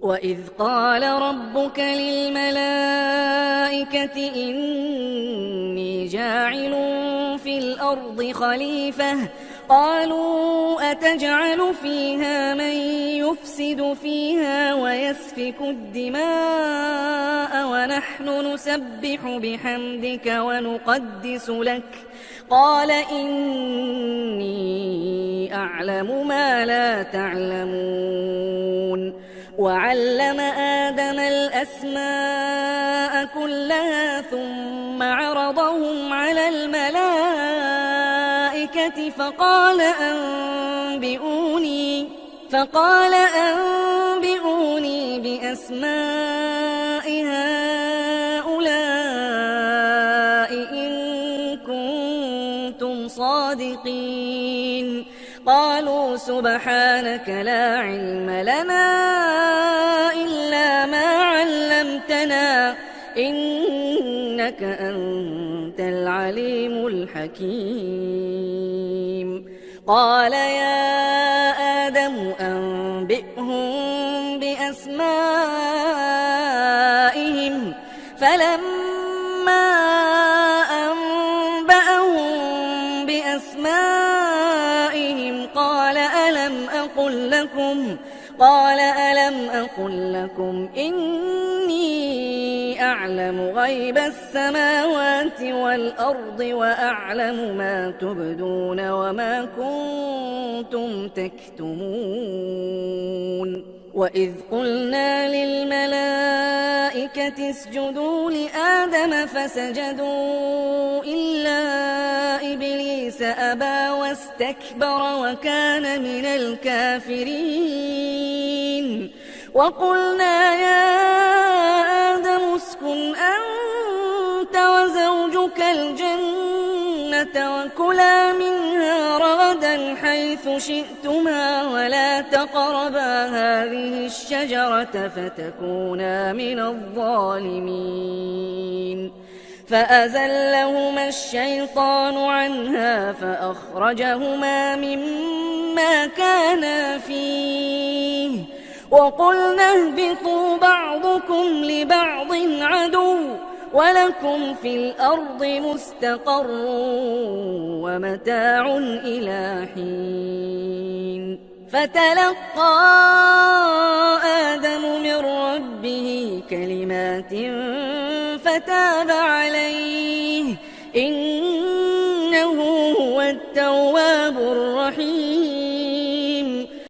وإذ قال ربك للملائكة إني جاعل في الأرض خليفة قالوا أتجعل فيها من يفسد فيها ويسفك الدماء ونحن نسبح بحمدك ونقدس لك قال إني أعلم ما لا تعلمون وعلم آدم الأسماء كلها ثم عرضهم على الملائكة فقال أنبئوني بأسماء هؤلاء إن كنتم صادقين قالوا سبحانك لا علم لنا إلا ما علمتنا إنك أنت العليم الحكيم قال يا آدم أنبئهم بأسمائهم فلما أنبأهم بأسمائهم قال ألم أقل لكم إني أعلم غيب السماوات والأرض وأعلم ما تبدون وما كنتم تكتمون وإذ قلنا للملائكة اسجدوا لآدم فسجدوا إلا إبليس أبى واستكبر وكان من الكافرين وقلنا يا آدم اسكن أنت وزوجك الجنة وكلا منها رغدا حيث شئتما ولا تقربا هذه الشجرة فتكونا من الظالمين فأزلهما الشيطان عنها فأخرجهما مما كانا فيه وقلنا اهبطوا بعضكم لبعض عدو ولكم في الأرض مستقر ومتاع إلى حين فتلقى آدم من ربه كلمات فتاب عليه إنه هو التواب الرحيم